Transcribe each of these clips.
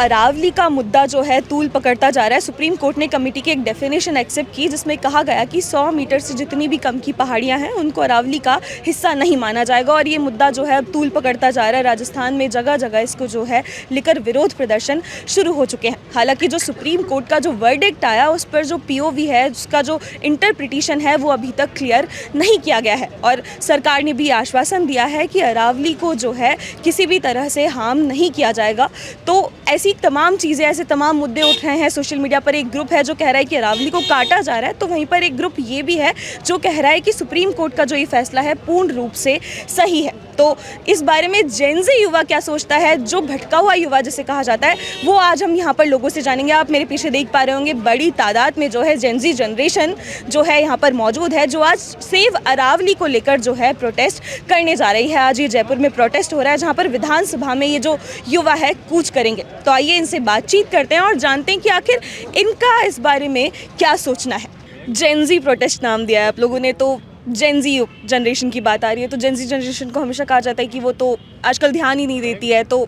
अरावली का मुद्दा जो है तूल पकड़ता जा रहा है। सुप्रीम कोर्ट ने कमेटी की एक डेफिनेशन एक्सेप्ट की जिसमें कहा गया कि 100 मीटर से जितनी भी कम की पहाड़ियां हैं उनको अरावली का हिस्सा नहीं माना जाएगा। और ये मुद्दा जो है तूल पकड़ता जा रहा है। राजस्थान में जगह जगह इसको जो है लेकर विरोध प्रदर्शन शुरू हो चुके हैं। हालांकि जो सुप्रीम कोर्ट का जो वर्डिक्ट आया उस पर जो POV है, उसका जो इंटरप्रिटेशन है, वो अभी तक क्लियर नहीं किया गया है। और सरकार ने भी आश्वासन दिया है कि अरावली को जो है किसी भी तरह से हार्म नहीं किया जाएगा। तो ऐसी तमाम चीज़ें, ऐसे तमाम मुद्दे उठ रहे हैं। सोशल मीडिया पर एक ग्रुप है जो कह रहा है कि अरावली को काटा जा रहा है, तो वहीं पर एक ग्रुप ये भी है जो कह रहा है कि सुप्रीम कोर्ट का जो ये फैसला है पूर्ण रूप से सही है। तो इस बारे में जेनजी युवा क्या सोचता है, जो भटका हुआ युवा जिसे कहा जाता है, वो आज हम यहाँ पर लोगों से जानेंगे। आप मेरे पीछे देख पा रहे होंगे बड़ी तादाद में जो है जेनजी जनरेशन जो है यहाँ पर मौजूद है, जो आज सेव अरावली को लेकर जो है प्रोटेस्ट करने जा रही है। आज ये जयपुर में प्रोटेस्ट हो रहा है जहाँ पर विधानसभा में ये जो युवा है कूच करेंगे। तो आइए इनसे बातचीत करते हैं और जानते हैं कि आखिर इनका इस बारे में क्या सोचना है। जेनजी प्रोटेस्ट नाम दिया है आप लोगों ने, तो जेनजी जनरेशन की बात आ रही है। तो जेनजी जनरेशन को हमेशा कहा जाता है कि वो तो आजकल ध्यान ही नहीं देती है। तो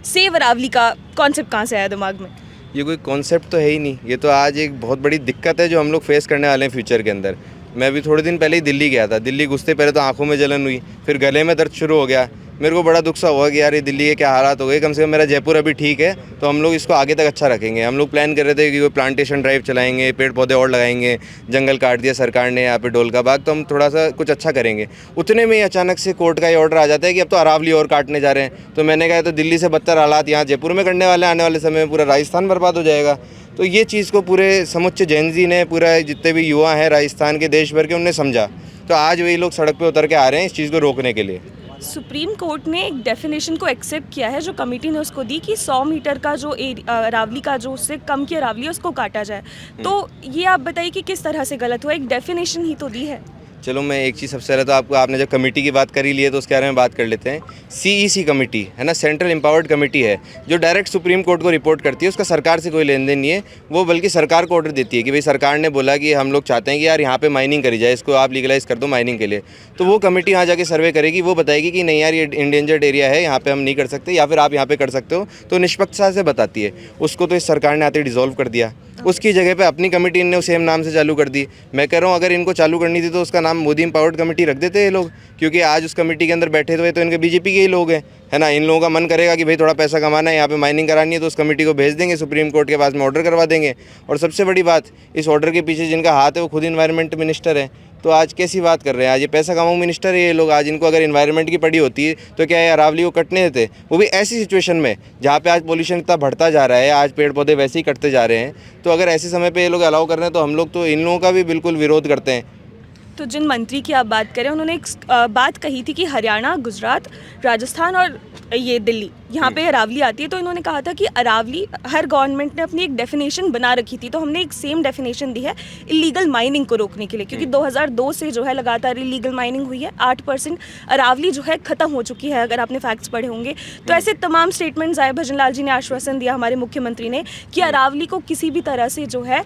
सेव अरावली का कॉन्सेप्ट कहाँ से आया दिमाग में? ये कोई कॉन्सेप्ट तो है ही नहीं। ये तो आज एक बहुत बड़ी दिक्कत है जो हम लोग फेस करने वाले हैं फ्यूचर के अंदर। मैं अभी थोड़े दिन पहले ही दिल्ली गया था। दिल्ली घुसते पहले तो आंखों में जलन हुई, फिर गले में दर्द शुरू हो गया। मेरे को बड़ा दुख सा हुआ कि यार ये दिल्ली के क्या हालात हो गए। कम से कम मेरा जयपुर अभी ठीक है, तो हम लोग इसको आगे तक अच्छा रखेंगे। हम लोग प्लान कर रहे थे कि कोई प्लांटेशन ड्राइव चलाएंगे, पेड़ पौधे और लगाएंगे। जंगल काट दिया सरकार ने यहाँ पे डोलका बाग, तो हम थोड़ा सा कुछ अच्छा करेंगे। उतने में ही अचानक से कोर्ट का ये ऑर्डर आ जाता है कि अब तो अरावली और काटने जा रहे हैं। तो मैंने कहा तो दिल्ली से बदतर हालात यहाँ जयपुर में करने वाले, आने वाले समय में पूरा राजस्थान बर्बाद हो जाएगा। तो ये चीज़ को पूरे समुच्च जेनजी ने, पूरा जितने भी युवा हैं राजस्थान के, देश भर के, उनने समझा। तो आज वही लोग सड़क पे उतर के आ रहे हैं इस चीज़ को रोकने के लिए। सुप्रीम कोर्ट ने एक डेफिनेशन को एक्सेप्ट किया है जो कमेटी ने उसको दी कि 100 मीटर का जो अरावली का जो उससे कम की अरावली है उसको काटा जाए। तो ये आप बताइए कि किस तरह से गलत हुआ? एक डेफिनेशन ही तो दी है। चलो मैं एक चीज़ सबसे पहले तो आपको, आपने जब कमेटी की बात करी ली है तो उसके बारे में बात कर लेते हैं। CEC कमेटी है ना, सेंट्रल एम्पावर्ड कमेटी है, जो डायरेक्ट सुप्रीम कोर्ट को रिपोर्ट करती है। उसका सरकार से कोई लेन देन नहीं है। वो बल्कि सरकार को ऑर्डर देती है कि भाई सरकार ने बोला कि हम लोग चाहते हैं कि यार यहाँ पे माइनिंग करी जाए, इसको आप लीगलाइज कर दो माइनिंग के लिए। तो वो कमेटी यहाँ जाके सर्वे करेगी, वो बताएगी कि नहीं यार ये इंडेंजर्ड एरिया है, यहाँ पे हम नहीं कर सकते, या फिर आप यहाँ पे कर सकते हो। तो निष्पक्षता से बताती है। उसको तो इस सरकार ने आते डिसॉल्व कर दिया। उसकी जगह पे अपनी कमेटी ने सेम नाम से चालू कर दी। मैं कह रहा हूँ अगर इनको चालू करनी थी तो उसका नाम मोदी एम्पावर्ड कमेटी रख देते ये लोग, क्योंकि आज उस कमेटी के अंदर बैठे हुए तो इनके BJP के ही लोग हैं, है ना। इन लोगों का मन करेगा कि भाई थोड़ा पैसा कमाना है, यहाँ पे माइनिंग करानी है, तो उस कमेटी को भेज देंगे, सुप्रीम कोर्ट के पास में ऑर्डर करवा देंगे। और सबसे बड़ी बात, इस ऑर्डर के पीछे जिनका हाथ है वो खुद इन्वायरमेंट मिनिस्टर है। तो आज कैसी बात कर रहे हैं? आज ये पैसा कमाऊ मिनिस्टर है ये लोग। आज इनको अगर इन्वायरमेंट की पड़ी होती है तो क्या ये अरावली को कटने देते? वो भी ऐसी सिचुएशन में जहाँ पे आज पोल्यूशन इतना बढ़ता जा रहा है, आज पेड़ पौधे वैसे ही कटते जा रहे हैं। तो अगर ऐसे समय पे ये लोग अलाउ कर रहे हैं तो हम लोग तो इन लोगों का भी बिल्कुल विरोध करते हैं। तो जिन मंत्री की आप बात करें, उन्होंने एक बात कही थी कि हरियाणा, गुजरात, राजस्थान और ये दिल्ली, यहाँ पे अरावली आती है। तो इन्होंने कहा था कि अरावली, हर गवर्नमेंट ने अपनी एक डेफिनेशन बना रखी थी, तो हमने एक सेम डेफिनेशन दी है इलीगल माइनिंग को रोकने के लिए, क्योंकि 2002 से जो है लगातार इलीगल माइनिंग हुई है। 8% अरावली जो है ख़त्म हो चुकी है, अगर आपने फैक्ट्स पढ़े होंगे। तो ऐसे तमाम स्टेटमेंट्स आए। भजन लाल जी ने आश्वासन दिया, हमारे मुख्यमंत्री ने, कि अरावली को किसी भी तरह से जो है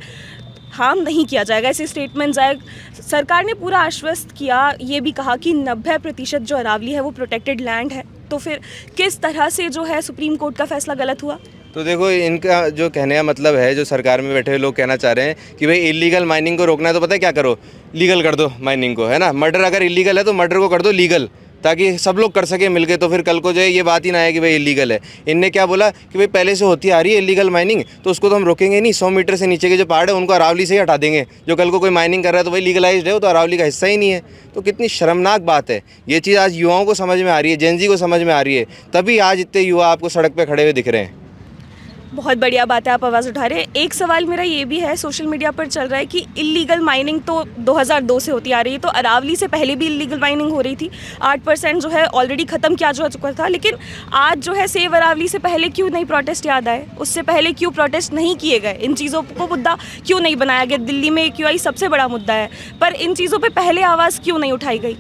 हार्म नहीं किया जाएगा। ऐसे स्टेटमेंट्स आए। सरकार ने पूरा आश्वस्त किया, ये भी कहा कि 90% जो अरावली है वो प्रोटेक्टेड लैंड है। तो फिर किस तरह से जो है सुप्रीम कोर्ट का फैसला गलत हुआ? तो देखो, इनका जो कहने का मतलब है, जो सरकार में बैठे हुए लोग कहना चाह रहे हैं कि भाई इलीगल माइनिंग को रोकना है तो पता है क्या करो, लीगल कर दो माइनिंग को, है ना। मर्डर अगर इलीगल है तो मर्डर को कर दो लीगल, ताकि सब लोग कर सके मिलके। तो फिर कल को जो है ये बात ही ना आए कि भाई इलीगल है। इनने क्या बोला कि भाई पहले से होती आ रही है इलीगल माइनिंग, तो उसको तो हम रोकेंगे नहीं। 100 मीटर से नीचे के जो पहाड़ है उनको अरावली से ही हटा देंगे। जो कल को कोई माइनिंग कर रहा है तो भाई लीगलाइज्ड है, वो तो अरावली का हिस्सा ही नहीं है। तो कितनी शर्मनाक बात है। ये चीज़ आज युवाओं को समझ में आ रही है, जेनजी को समझ में आ रही है, तभी आज इतने युवा आपको सड़क पर खड़े हुए दिख रहे हैं। बहुत बढ़िया बात है, आप आवाज़ उठा रहे हैं। एक सवाल मेरा ये भी है, सोशल मीडिया पर चल रहा है कि इलीगल माइनिंग तो 2002 से होती आ रही है, तो अरावली से पहले भी इलीगल माइनिंग हो रही थी। 8% जो है ऑलरेडी ख़त्म किया जा चुका था। लेकिन आज जो है सेव अरावली से पहले क्यों नहीं प्रोटेस्ट याद आए? उससे पहले क्यों प्रोटेस्ट नहीं किए गए? इन चीज़ों को मुद्दा क्यों नहीं बनाया गया? दिल्ली में QI सबसे बड़ा मुद्दा है, पर इन चीज़ों पर पहले आवाज़ क्यों नहीं उठाई गई?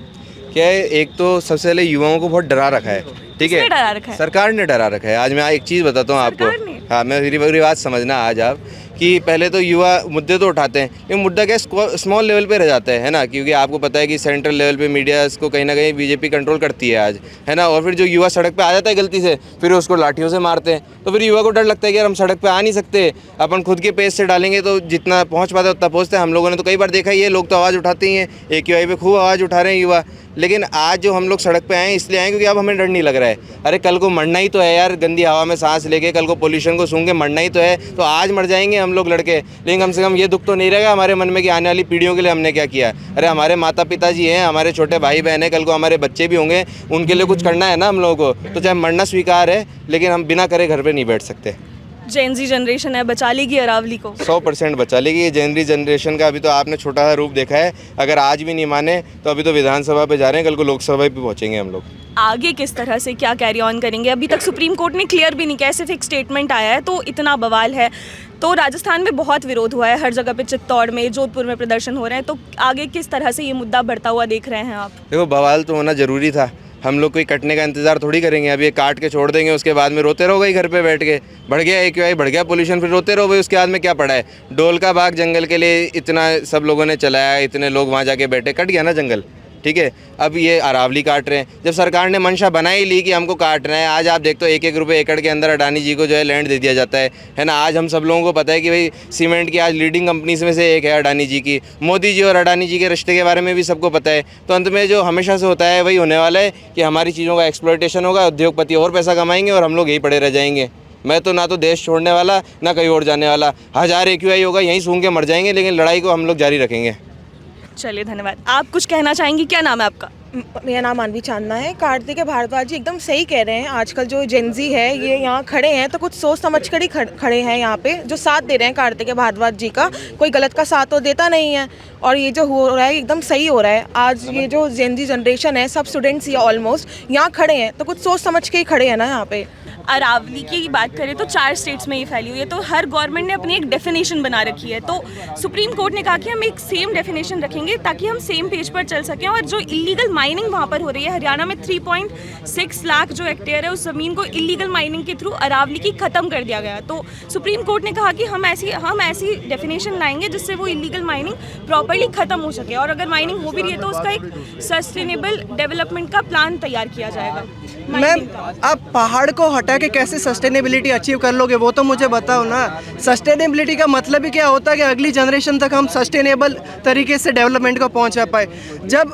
क्या है, एक तो सबसे पहले युवाओं को बहुत डरा रखा है, ठीक है। डरा रखा है? सरकार ने डरा रखा है। आज मैं एक चीज़ बताता हूँ आपको। हाँ, मैं मेरी बात समझना। आज आप कि पहले तो युवा मुद्दे तो उठाते हैं, लेकिन मुद्दा क्या स्मॉल लेवल पे रह जाता है ना, क्योंकि आपको पता है कि सेंट्रल लेवल पे मीडिया इसको कहीं ना कहीं बीजेपी कंट्रोल करती है आज, है ना। और फिर जो युवा सड़क पे आ जाता है गलती से, फिर उसको लाठियों से मारते हैं, तो फिर युवा को डर लगता है कि यार हम सड़क पे आ नहीं सकते, अपन खुद के पेज से डालेंगे तो जितना पहुँच पाता है उतना पहुँचते हैं। हम लोगों ने तो कई बार देखा ही है, लोग तो आवाज़ उठाते ही हैं, AQI पे खूब आवाज़ उठा रहे हैं युवा। लेकिन आज जो हम लोग सड़क पे आए इसलिए आए क्योंकि अब हमें डर नहीं लग रहा है। अरे कल को मरना ही तो है यार, गंदी हवा में सांस लेके, कल को पोल्यूशन को सूंघ के मरना ही तो है। तो आज मर जाएंगे हम लोग लड़के, लेकिन कम से कम ये दुख तो नहीं रहेगा हमारे मन में कि आने वाली पीढ़ियों के लिए हमने क्या किया। अरे हमारे माता पिता जी हैं, हमारे छोटे भाई बहन हैं, कल को हमारे बच्चे भी होंगे, उनके लिए कुछ करना है ना हम लोगों को। तो चाहे मरना स्वीकार है, लेकिन हम बिना करे घर पर नहीं बैठ सकते। जेन ज़ी जनरेशन है, बचा लेगी अरावली को? 100% बचा लेगी। ये जेन ज़ी जनरेशन का अभी तो आपने छोटा सा रूप देखा है, अगर आज भी नहीं माने तो अभी तो विधानसभा पे जा रहे हैं, कल को लोकसभा पे पहुंचेंगे हम लोग। आगे किस तरह से क्या कैरी ऑन करेंगे? अभी तक सुप्रीम कोर्ट ने क्लियर भी नहीं किया, सिर्फ एक स्टेटमेंट आया है, तो इतना बवाल है। तो राजस्थान में बहुत विरोध हुआ है, हर जगह पे, चित्तौड़ में, जोधपुर में प्रदर्शन हो रहे हैं, तो आगे किस तरह से ये मुद्दा बढ़ता हुआ देख रहे हैं आप? देखो बवाल तो होना ज़रूरी था, हम लोग कोई कटने का इंतज़ार थोड़ी करेंगे, अभी ये काट के छोड़ देंगे, उसके बाद में रोते रहो भाई घर पे बैठ के। बढ़ गया AQI, बढ़ गया पोल्यूशन, फिर रोते रहो भाई, उसके बाद में क्या पड़ा है। डोल का बाग जंगल के लिए इतना सब लोगों ने चलाया, इतने लोग वहाँ जाके बैठे, कट गया ना जंगल, ठीक है। अब ये अरावली काट रहे हैं, जब सरकार ने मंशा बना ही ली कि हमको काटना है, आज आप देखते हो 1-1 रुपये एकड़ के अंदर अडानी जी को जो है लैंड दे दिया जाता है ना। आज हम सब लोगों को पता है कि भाई सीमेंट की आज लीडिंग कंपनीज में से एक है अडानी जी की। मोदी जी और अडानी जी के रिश्ते के बारे में भी सबको पता है। तो अंत में जो हमेशा से होता है वही होने वाला है कि हमारी चीज़ों का एक्सप्लॉयटेशन होगा, उद्योगपति और पैसा कमाएंगे और हम लोग यही पड़े रह जाएंगे। मैं तो ना तो देश छोड़ने वाला, ना कहीं और जाने वाला। 1000 AQI होगा, यहीं सूंघ के मर जाएंगे, लेकिन लड़ाई को हम लोग जारी रखेंगे। चलिए धन्यवाद। आप कुछ कहना चाहेंगी? क्या नाम है आपका? मेरा नाम मानवी चांदना है। कार्तिक भारद्वाज जी एकदम सही कह रहे हैं। आजकल जो जेनजी है ये यहाँ खड़े हैं तो कुछ सोच समझ कर ही खड़े हैं यहाँ पे, जो साथ दे रहे हैं कार्तिक भारद्वाज जी का। कोई गलत का साथ तो देता नहीं है, और ये जो हो रहा है एकदम सही हो रहा है। आज ये जो जेनजी जनरेशन है, सब स्टूडेंट्स या ऑलमोस्ट यहाँ खड़े हैं तो कुछ सोच समझ के ही खड़े हैं ना यहाँ पे। अरावली की बात करें तो 4 स्टेट्स में ये फैली हुई है, तो हर गवर्नमेंट ने अपनी एक डेफिनेशन बना रखी है। तो सुप्रीम कोर्ट ने कहा कि हम एक सेम डेफिनेशन रखेंगे ताकि हम सेम पेज पर चल सकें। और जो इलीगल माइनिंग वहाँ पर हो रही है, हरियाणा में 3.6 लाख जो हेक्टेयर है उस ज़मीन को इलीगल माइनिंग के थ्रू अरावली की ख़त्म कर दिया गया। तो सुप्रीम कोर्ट ने कहा कि हम ऐसी डेफिनेशन लाएंगे जिससे वो इलीगल माइनिंग प्रॉपर्ली ख़त्म हो सके, और अगर माइनिंग हो भी रही है तो उसका एक सस्टेनेबल डेवलपमेंट का प्लान तैयार किया जाएगा। मैम आप पहाड़ को हटा के कैसे सस्टेनेबिलिटी अचीव कर लोगे वो तो मुझे बताओ ना। सस्टेनेबिलिटी का मतलब ही क्या होता है कि अगली जनरेशन तक हम सस्टेनेबल तरीके से डेवलपमेंट को पहुंचा पाए। जब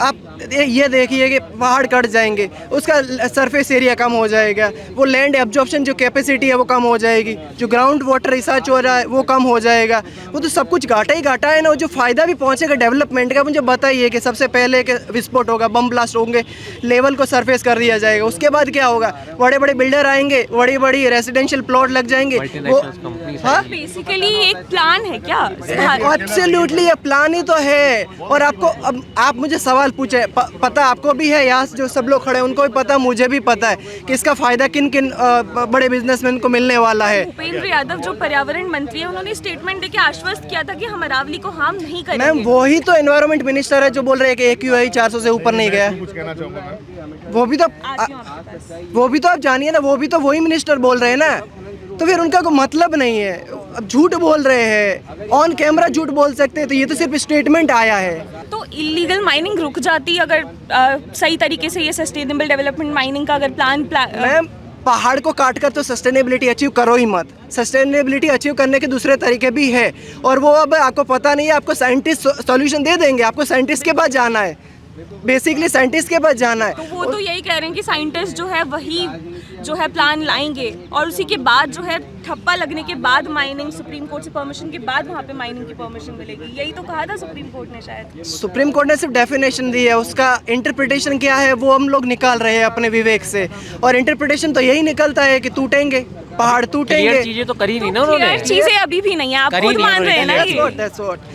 आप ये देखिए कि पहाड़ कट जाएंगे, उसका सरफेस एरिया कम हो जाएगा, वो लैंड एब्जॉर्प्शन जो कैपेसिटी है वो कम हो जाएगी, जो ग्राउंड वाटर रिसर्च हो रहा है वो कम हो जाएगा। वो तो सब कुछ घाटा ही घाटा है ना। जो फ़ायदा भी पहुंचेगा डेवलपमेंट का मुझे बताइए कि सबसे पहले कि विस्फोट होगा, बम ब्लास्ट होंगे, लेवल को सरफेस कर दिया जाएगा। उसके बाद क्या होगा? बड़े बड़े बिल्डर आएंगे, बड़ी बड़ी रेजिडेंशियल प्लॉट लग जाएंगे। वो हाँ बेसिकली एक प्लान है क्या? एब्सोल्युटली ये प्लान ही तो है। और आपको अब आप मुझे सवाल पूछे, पता आपको भी है, यहाँ जो सब लोग खड़े हैं उनको भी पता, मुझे भी पता है कि इसका फ़ायदा किन किन बड़े बिजनेसमैन को मिलने वाला है। भूपेंद्र यादव जो पर्यावरण मंत्री है, उन्होंने स्टेटमेंट देके आश्वस्त किया था कि हम अरावली को हार्म नहीं करेंगे। मैम वही तो एनवायरनमेंट मिनिस्टर है जो बोल रहे हैं कि AQI 400 से ऊपर नहीं गया। वो भी तो आप जानिए ना, वो भी तो वही मिनिस्टर बोल रहे हैं ना। तो फिर उनका कोई मतलब नहीं है, अब झूठ बोल रहे हैं, ऑन कैमरा झूठ बोल सकते हैं। तो ये तो सिर्फ स्टेटमेंट आया है। तो इलीगल माइनिंग रुक जाती अगर सही तरीके से ये सस्टेनेबल डेवलपमेंट माइनिंग का अगर प्लान मैम पहाड़ को काट कर तो सस्टेनेबिलिटी अचीव करो ही मत। सस्टेनेबिलिटी अचीव करने के दूसरे तरीके भी है, और वो अब आपको पता नहीं है। आपको साइंटिस्ट सॉल्यूशन दे देंगे, आपको साइंटिस्ट के पास जाना है, बेसिकली साइंटिस्ट के पास जाना है। तो वो तो यही कह रहे हैं कि साइंटिस्ट जो है वही जो है प्लान लाएंगे, और उसी के बाद जो है ठप्पा लगने के बाद माइनिंग, सुप्रीम कोर्ट से परमिशन के बाद वहाँ पे माइनिंग की परमिशन मिलेगी। यही तो कहा था सुप्रीम कोर्ट ने शायद। सुप्रीम कोर्ट ने सिर्फ डेफिनेशन दी है, उसका इंटरप्रिटेशन क्या है वो हम लोग निकाल रहे हैं अपने विवेक से। और इंटरप्रिटेशन तो यही निकलता है कि टूटेंगे, पहाड़ टूटेंगे। चीजें तो करी नहीं ना उन्होंने। चीजें अभी भी नहीं है, आप खुद मान रहे हैं ना। That's what.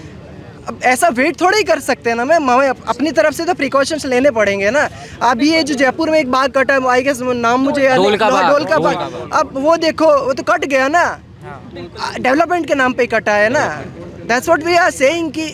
अब ऐसा वेट थोड़ा ही कर सकते हैं ना मैम, हमें अपनी तरफ से तो प्रिकॉशंस लेने पड़ेंगे ना। अभी ये जो जयपुर में एक बाग कटा है, आई गेस नाम मुझे डोल का बाग, अब वो देखो वो तो कट गया ना, डेवलपमेंट के नाम पे कटा है ना। That's what we are saying कि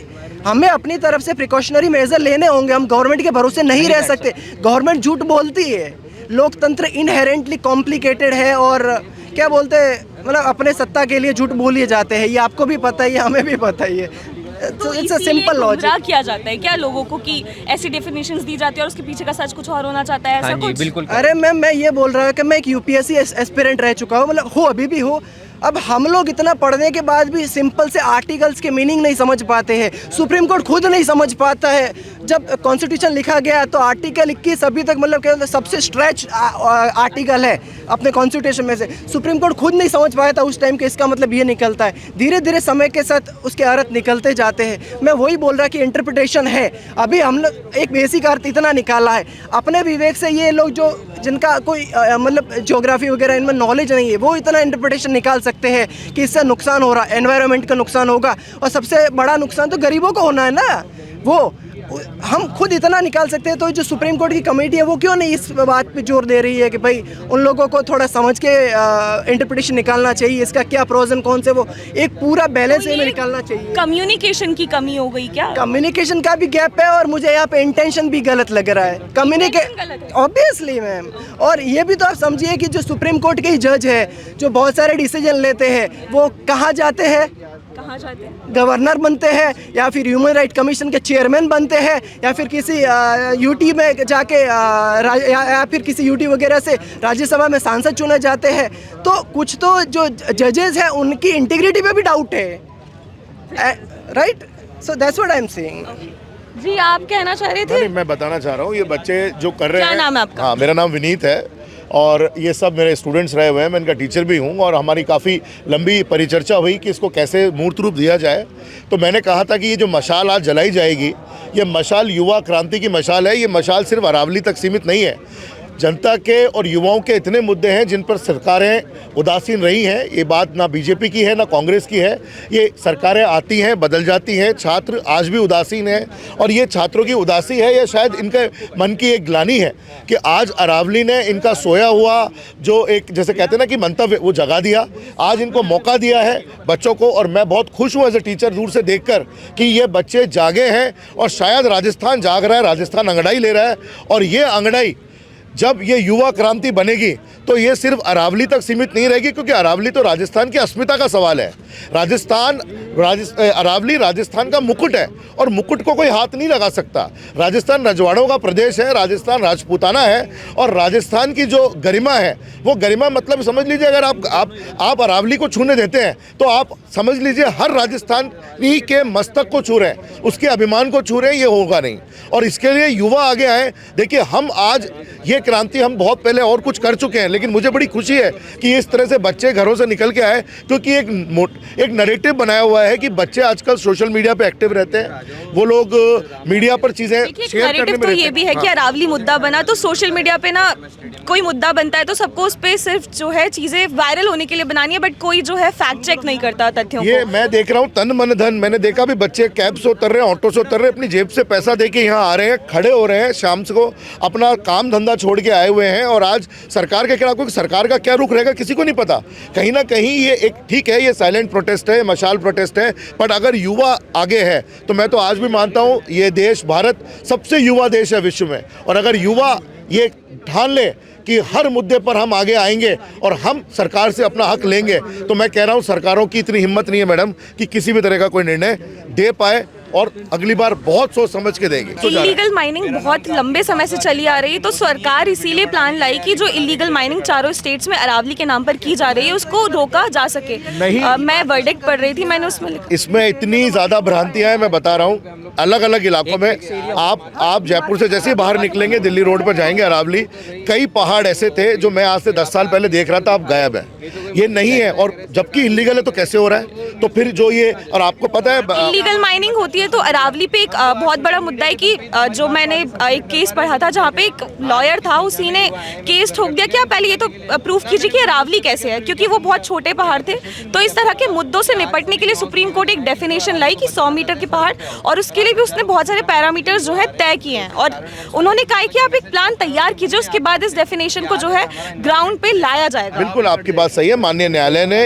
हमें अपनी तरफ से प्रिकॉशनरी मेजर लेने होंगे। हम गवर्नमेंट के भरोसे नहीं रह सकते। गवर्नमेंट झूठ बोलती है, लोकतंत्र इनहेरेंटली कॉम्प्लिकेटेड है और क्या बोलते हैं, मतलब अपने सत्ता के लिए झूठ बोलिए जाते हैं। ये आपको भी पता है, ये हमें भी पता ही है। तो इट्स अ इसीलिए सिंपल लॉजिक। गुमराह किया जाता है क्या लोगों को कि ऐसी डेफिनेशंस दी जाती है और उसके पीछे का सच कुछ और होना चाहता है, ऐसा हाँ जी कुछ? बिल्कुल। अरे मैम, मैं ये बोल रहा हूँ कि मैं एक यूपीएससी एस्पिरेंट रह चुका हूँ, मतलब हो अभी भी हो। अब हम लोग इतना पढ़ने के बाद भी सिंपल से आर्टिकल्स के मीनिंग नहीं समझ पाते हैं। सुप्रीम कोर्ट खुद नहीं समझ पाता है। जब कॉन्स्टिट्यूशन लिखा गया तो आर्टिकल 21 अभी तक मतलब क्या सबसे स्ट्रेच आर्टिकल है अपने कॉन्स्टिट्यूशन में से। सुप्रीम कोर्ट खुद नहीं समझ पाया था उस टाइम के। इसका मतलब ये निकलता है धीरे धीरे समय के साथ उसके अर्थ निकलते जाते हैं। मैं वही बोल रहा कि इंटरप्रिटेशन है। अभी हम लोग एक बेसिक अर्थ इतना निकाला है अपने विवेक से। ये लोग जो जिनका कोई मतलब ज्योग्राफी वगैरह इनमें नॉलेज नहीं है, वो इतना इंटरप्रिटेशन निकाल सकते हैं कि इससे नुकसान हो रहा है, एनवायरनमेंट का नुकसान होगा, और सबसे बड़ा नुकसान तो गरीबों को होना है ना। वो हम खुद इतना निकाल सकते हैं, तो जो सुप्रीम कोर्ट की कमेटी है वो क्यों नहीं इस बात पे जोर दे रही है कि भाई उन लोगों को थोड़ा समझ के इंटरप्रिटेशन निकालना चाहिए, इसका क्या प्रोज एंड कॉन्स है, वो एक पूरा बैलेंस में निकालना चाहिए। कम्युनिकेशन की कमी हो गई क्या? कम्युनिकेशन का भी गैप है, और मुझे यहाँ पे इंटेंशन भी गलत लग रहा है। Communication obviously ma'am. और ये भी तो आप समझिए कि जो सुप्रीम कोर्ट के ही जज है, जो बहुत सारे डिसीजन लेते हैं, वो कहाँ जाते हैं? कहाँ जाते हैं? गवर्नर बनते हैं, या फिर ह्यूमन राइट कमीशन के चेयरमैन बनते हैं, या फिर किसी यूटी में जाके या फिर किसी यूटी वगैरह से राज्यसभा में सांसद चुने जाते हैं। तो कुछ तो जो जजेस हैं उनकी इंटीग्रिटी पे भी डाउट है, right? So that's what I am saying. जी, आप कहना चाह रहे थे? नहीं, मैं बताना चाह रहा हूँ, ये बच्चे जो कर रहे हैं। क्या नाम है आपका? हाँ, मेरा नाम विनीत है, और ये सब मेरे स्टूडेंट्स रहे हुए हैं। मैं इनका टीचर भी हूँ, और हमारी काफ़ी लंबी परिचर्चा हुई कि इसको कैसे मूर्त रूप दिया जाए। तो मैंने कहा था कि ये जो मशाल आज जलाई जाएगी, ये मशाल युवा क्रांति की मशाल है। ये मशाल सिर्फ अरावली तक सीमित नहीं है। जनता के और युवाओं के इतने मुद्दे हैं जिन पर सरकारें उदासीन रही हैं। ये बात ना बीजेपी की है ना कांग्रेस की है। ये सरकारें आती हैं, बदल जाती हैं, छात्र आज भी उदासीन हैं, और ये छात्रों की उदासी है या शायद इनके मन की एक ग्लानि है कि आज अरावली ने इनका सोया हुआ जो एक, जैसे कहते हैं ना कि मंतव्य, वो जगा दिया। आज इनको मौका दिया है बच्चों को, और मैं बहुत खुश हूँ एज ए टीचर दूर से देखकर कि ये बच्चे जागे हैं, और शायद राजस्थान जाग रहा है, राजस्थान अंगड़ाई ले रहा है। और ये अंगड़ाई जब ये युवा क्रांति बनेगी तो ये सिर्फ अरावली तक सीमित नहीं रहेगी, क्योंकि अरावली तो राजस्थान की अस्मिता का सवाल है। अरावली राजस्थान का मुकुट है, और मुकुट को कोई हाथ नहीं लगा सकता। राजस्थान रजवाड़ों का प्रदेश है, राजस्थान राजपूताना है, और राजस्थान की जो गरिमा है, वो गरिमा मतलब समझ लीजिए, अगर आप अरावली को छूने देते हैं तो आप समझ लीजिए हर राजस्थानी के मस्तक को छू रहे हैं, उसके अभिमान को छू रहे हैं। ये होगा नहीं, और इसके लिए युवा आगे आए। देखिए, हम आज ये क्रांति हम बहुत पहले और कुछ कर चुके हैं, लेकिन मुझे बड़ी खुशी है कि इस तरह से बच्चे घरों से निकल के आए, क्योंकि एक नैरेटिव बनाया हुआ है कि बच्चे आजकल सोशल मीडिया पे एक्टिव रहते हैं। वो लोग मीडिया पर चीजें शेयर करने में तो रहते ये भी है हैं। कि अरावली मुद्दा बना तो सोशल मीडिया पे ना कोई मुद्दा बनता है तो सबको उस पे सिर्फ जो है चीजें वायरल होने के लिए बनानी है, बट कोई जो है फैक्ट चेक नहीं करता तथ्यों ये को। मैं देख रहा हूँ तन मन धन। मैंने देखा भी बच्चे कैब से उतर रहे हैं, ऑटो से उतर रहे हैं, अपनी जेब से पैसा दे के यहाँ आ रहे हैं, खड़े हो रहे हैं, शाम को अपना काम धंधा छोड़ के आए हुए हैं। और आज सरकार के खिलाफ, सरकार का क्या रुख रहेगा किसी को नहीं पता। कहीं ना कहीं ये एक, ठीक है, ये साइलेंट प्रोटेस्ट है, मशाल प्रोटेस्ट है, बट अगर युवा आगे है तो मैं तो आज भी मानता हूँ ये देश, भारत सबसे युवा देश है विश्व में। और अगर युवा ये ठान ले कि हर मुद्दे पर हम आगे आएंगे और हम सरकार से अपना हक लेंगे, तो मैं कह रहा हूँ सरकारों की इतनी हिम्मत नहीं है मैडम कि किसी भी तरह का कोई निर्णय दे पाए, और अगली बार बहुत सोच समझ के देगी। इलीगल माइनिंग बहुत लंबे समय से चली आ रही है, तो सरकार इसीलिए प्लान लाई कि जो इलीगल माइनिंग चारों स्टेट्स में अरावली के नाम पर की जा रही है उसको रोका जा सके। नहीं। मैं वर्डिक्ट पढ़ रही थी, मैंने उसमें लिखा। इसमें इतनी ज़्यादा भ्रांतियां हैं, मैं बता रहा हूँ। अलग अलग इलाकों में आप जयपुर से जैसे ही बाहर निकलेंगे, दिल्ली रोड पर जाएंगे अरावली, कई पहाड़ ऐसे थे जो मैं आज से 10 साल पहले देख रहा था, अब गायब है। ये नहीं है, और जबकि इलीगल है तो कैसे हो रहा है? तो फिर जो ये, और आपको पता है इलीगल माइनिंग होती है तो अरावली पे एक बहुत बड़ा मुद्दा है कि जो मैंने एक केस पढ़ा था जहाँ पे एक लॉयर था, उसी ने केस ठोक दिया कि आप पहले ये तो प्रूफ कीजिए कि अरावली कैसे है, क्योंकि वो बहुत छोटे पहाड़ थे। तो इस तरह के मुद्दों से निपटने के लिए सुप्रीम कोर्ट एक डेफिनेशन लाई कि 100 मीटर के पहाड़, और उसके लिए भी उसने बहुत सारे पैरामीटर्स जो है तय किए हैं, और उन्होंने कहा कि आप एक प्लान तैयार कीजिए, उसके बाद इस डेफिनेशन को जो है ग्राउंड पे लाया जाएगा। बिल्कुल आपकी बात सही है। माननीय न्यायालय ने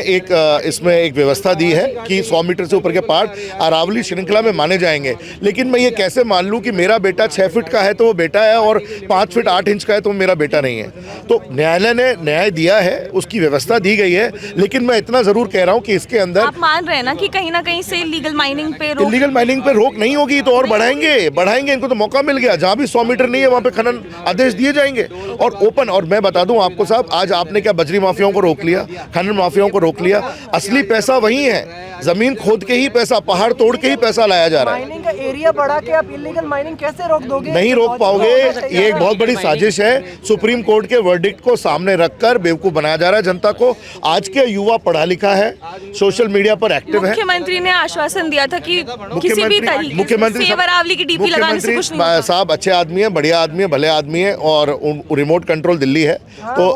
इसमें एक व्यवस्था दी है कि 100 मीटर से ऊपर के पहाड़ अरावली श्रृंखला में माने जाएंगे। लेकिन मैं ये कैसे मान लूँ कि मेरा बेटा 6 फीट का है तो वो बेटा है, और 5 फीट 8 इंच का है तो वो मेरा बेटा नहीं है? तो न्यायालय ने न्याय दिया है, उसकी व्यवस्था दी गई है, लेकिन मैं इतना ज़रूर कह रहा हूँ कि इसके अंदर आप मान रहे हैं ना कि कहीं ना कहीं से इलीगल माइनिंग पे रोक इलीगल माइनिंग पे रोक नहीं होगी तो और बढ़ाएंगे। इनको तो मौका मिल गया, जहाँ भी 100 मीटर नहीं है वहाँ पे खनन आदेश दिए जाएंगे और ओपन। और मैं बता दूं आपको साहब, आज आपने क्या बजरी माफियाओं को रोक लिया, खनन माफियाओं को रोक लिया? असली पैसा वही है, जमीन खोद के ही पैसा, पहाड़ तोड़ के ही पैसा लाया जा रहा है। माइनिंग का एरिया बढ़ा के आप इलीगल माइनिंग कैसे रोक दोगे? नहीं रोक पाओगे, ये एक बहुत बड़ी साजिश है। सुप्रीम कोर्ट के वर्डिक्ट को सामने रखकर बेवकूफ बनाया जा रहा है जनता को। आज के युवा पढ़ा लिखा है, सोशल मीडिया पर एक्टिव है। मुख्यमंत्री ने आश्वासन दिया था कि किसी भी तरीके मुख्यमंत्री से अरावली की डीपी लगाने से कुछ नहीं होगा। साहब अच्छे आदमी है, बढ़िया आदमी है, भले आदमी है, और रिमोट कंट्रोल दिल्ली है। तो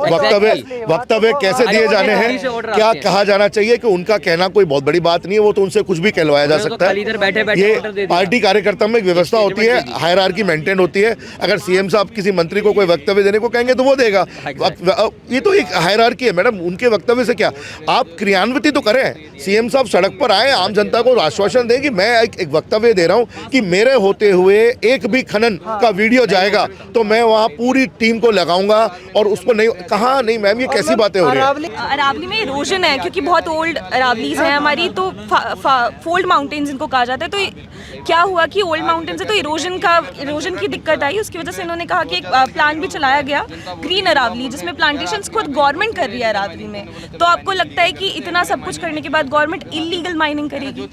वक्तव्य कैसे दिए जाने हैं, क्या कहा जाना चाहिए, कि उनका कहना कोई बहुत बड़ी बात नहीं है, वो तो उनसे कुछ भी कहलवाया जा सकता है। ये पार्टी कार्यकर्ता में एक व्यवस्था होती है, हायरार्की मेंटेन होती है। अगर सीएम साहब किसी मंत्री को कोई वक्तव्य देने को कहेंगे तो वो देगा। ये तो एक हायरार्की है मैडम, उनके वक्तव्य से क्या, आप क्रियान्वित तो करें। सीएम साहब सड़क पर आए, आम जनता को आश्वासन दें कि मैं एक वक्तव्य दे रहा हूं कि मेरे होते हुए एक भी खनन का वीडियो जाएगा तो मैं वहां पूरी टीम को लगाऊंगा और उसको नहीं। कहा नहीं मैम, ये कैसी बातें हो रही है? अरावली में इरोजन है, क्योंकि बहुत ओल्ड अरावलीज हैं हमारी, तो फोल्ड माउंटेन्स इनको कहा जाता है। तो क्या हुआ कि ओल्ड माउंटेन से तो इरोजन की दिक्कत आई, उसकी वजह से इन्होंने कहा कि एक प्लान भी चलाया गया ग्रीन अरावली, जिसमें प्लांटेशंस खुद गवर्नमेंट कर रही है अरावली में। तो आपको लगता है कि इतना सब कुछ करने के बाद गवर्नमेंट इलीगल माइनिंग करेगी?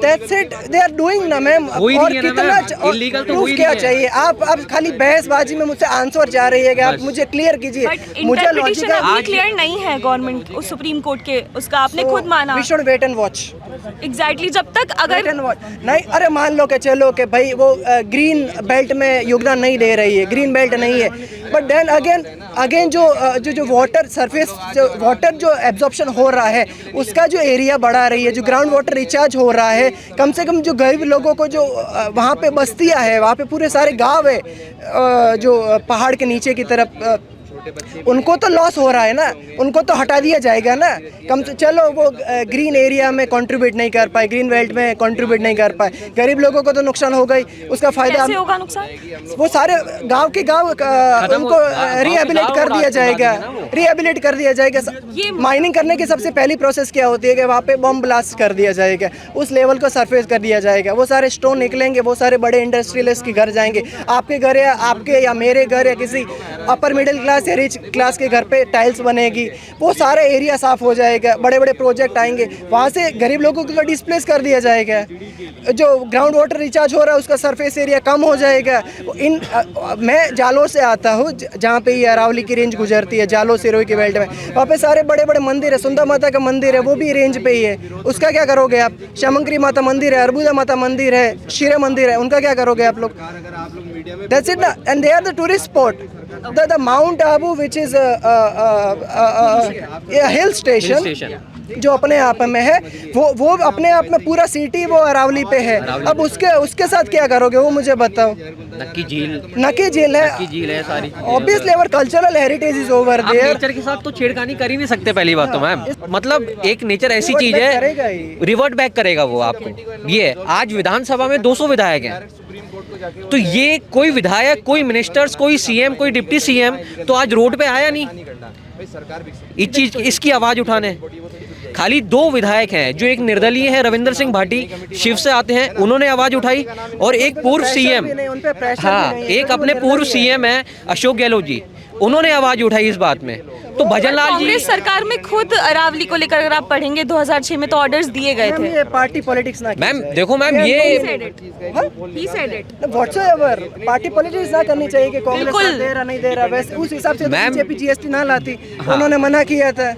That's it, they are doing ना मैम। और कितना इलीगल तो प्रूफ क्या चाहिए? आप अब खाली बहसबाजी में मुझसे आंसर जा रही है कि आप मुझे क्लियर कीजिए। मुझे लॉजिक क्लियर नहीं है गवर्नमेंट सुप्रीम कोर्ट के, उसका आपने खुद माना। We should wait and watch. Exactly, जब तक अगर नहीं, अरे मान लो कि चलो कि भाई वो ग्रीन बेल्ट में योगदान नहीं दे रही है, ग्रीन बेल्ट नहीं है, बट देन अगेन जो वाटर सरफेस वाटर जो एब्जॉर्प्शन हो रहा है उसका जो एरिया बढ़ा रही है, जो ग्राउंड वाटर रिचार्ज हो रहा है, कम से कम जो गरीब लोगों को जो वहाँ पे बस्तियाँ है, वहाँ पे पूरे सारे गाँव है जो पहाड़ के नीचे की तरफ, उनको तो लॉस हो रहा है ना, उनको तो हटा दिया जाएगा ना। कम से चलो वो ग्रीन एरिया में कंट्रीब्यूट नहीं कर पाए, ग्रीन बेल्ट में कंट्रीब्यूट नहीं कर पाए, गरीब लोगों को तो नुकसान हो गई, उसका फायदा कैसे होगा नुकसान? वो सारे गांव के गांव उनको रिहेबिलिट कर दिया जाएगा, रिहेबिलिट कर दिया जाएगा। माइनिंग करने की सबसे पहली प्रोसेस क्या होती है कि वहाँ पे बम ब्लास्ट कर दिया जाएगा, उस लेवल को सरफेस कर दिया जाएगा, वो सारे स्टोन निकलेंगे, वो सारे बड़े इंडस्ट्रियलिस्ट के घर जाएंगे, आपके घर या आपके या मेरे घर या किसी अपर मिडिल क्लास या रिच क्लास के घर पे टाइल्स बनेगी, वो सारा एरिया साफ हो जाएगा, बड़े बड़े प्रोजेक्ट आएंगे, वहाँ से गरीब लोगों को डिस्प्लेस कर दिया जाएगा, जो ग्राउंड वाटर रिचार्ज हो रहा है उसका सरफेस एरिया कम हो जाएगा। मैं जालोर से आता हूँ, जहाँ पे ये अरावली की रेंज गुजरती है, जालोर सिरोही के बेल्ट में, वहाँ पे सारे बड़े बड़े मंदिर है, सुंदर माता का मंदिर है, वो भी रेंज पे ही है, उसका क्या करोगे आप? शमंकरी माता मंदिर है, अर्बुदा माता मंदिर है, शिरे मंदिर है, उनका क्या करोगे आप लोग? That's it, and they are the tourist spot. The Mount Abu, which is a hill station, जो अपने आप में है, वो अपने आप में पूरा सिटी वो अरावली पे है। अब उसके साथ क्या करोगे वो मुझे बताओ। नक्की झील है सारी। Obviously our cultural heritage is over there. Nature के साथ तो छेड़खानी कर ही नहीं सकते पहली बात तो मैम। मतलब एक नेचर ऐसी चीज है, रिवर्ट बैक करेगा वो आपको। ये आज विधानसभा में 200 विधायक हैं, तो ये कोई विधायक, कोई मिनिस्टर्स, कोई सीएम, कोई डिप्टी सीएम तो आज रोड पे आया नहीं इस चीज, इसकी आवाज उठाने। खाली 2 विधायक हैं जो एक निर्दलीय है, रविंद्र सिंह भाटी शिव से आते हैं, उन्होंने आवाज उठाई, और एक पूर्व सीएम, हाँ एक अपने पूर्व सीएम है अशोक गहलोत जी, उन्होंने आवाज उठाई इस बात में। तो भजनलाल जी, कांग्रेस सरकार में खुद अरावली को लेकर अगर आप पढ़ेंगे 2006 में तो ऑर्डर्स दिए गए थे। ये पार्टी पॉलिटिक्स ना मैम देखो मैम, ये व्हाटसोएवर पार्टी पॉलिटिक्स ना करनी चाहिए कि कांग्रेस दे रहा नहीं दे रहा, वैसे उस हिसाब से बीजेपी जीएसटी ना लाती, उन्होंने मना किया था।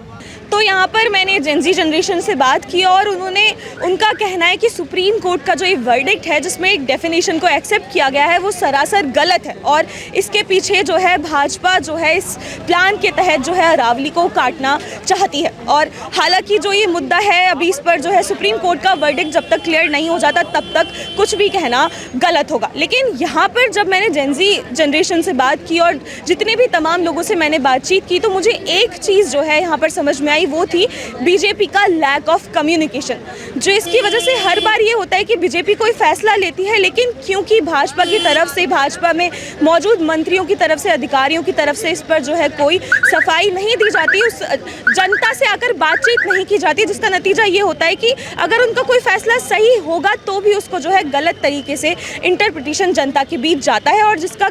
तो यहाँ पर मैंने जेनजी जनरेशन से बात की और उनका कहना है कि सुप्रीम कोर्ट का जो ये वर्डिक्ट है जिसमें एक डेफिनेशन को एक्सेप्ट किया गया है वो सरासर गलत है, और इसके पीछे जो है भाजपा जो है इस प्लान के तहत जो है अरावली को काटना चाहती है। और हालांकि जो ये मुद्दा है अभी इस पर जो है सुप्रीम कोर्ट का वर्डिक्ट जब तक क्लियर नहीं हो जाता तब तक कुछ भी कहना गलत होगा। लेकिन यहाँ पर जब मैंने जेनजी जनरेशन से बात की और जितने भी तमाम लोगों से मैंने बातचीत की तो मुझे एक चीज़ जो है यहाँ पर समझ में आई आई वो थी बीजेपी का लैक ऑफ कम्युनिकेशन, जो इसकी वजह से हर बार ये होता है कि बीजेपी कोई फैसला लेती है, लेकिन क्योंकि भाजपा की तरफ से, भाजपा में मौजूद मंत्रियों की तरफ से, अधिकारियों की तरफ से इस पर जो है कोई सफाई नहीं दी जाती, उस जनता से आकर बातचीत नहीं की जाती, जिसका नतीजा ये होता है कि अगर उनका कोई फैसला सही होगा तो भी उसको जो है गलत तरीके से इंटरप्रिटेशन जनता के बीच जाता है, और जिसका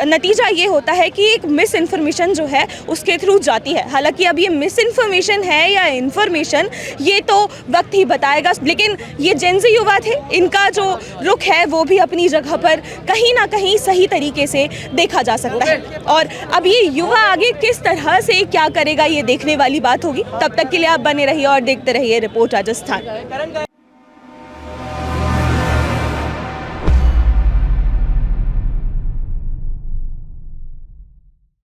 नतीजा ये होता है कि एक मिस इन्फॉर्मेशन जो है उसके थ्रू जाती है। हालांकि अब ये मिस इन्फॉर्मेशन है या इन्फॉर्मेशन ये तो वक्त ही बताएगा, लेकिन ये जेनजी युवा थे, इनका जो रुख है वो भी अपनी जगह पर कहीं ना कहीं सही तरीके से देखा जा सकता है, और अब ये युवा आगे किस तरह से क्या करेगा ये देखने वाली बात होगी। तब तक के लिए आप बने रहिए और देखते रहिए रिपोर्ट राजस्थान।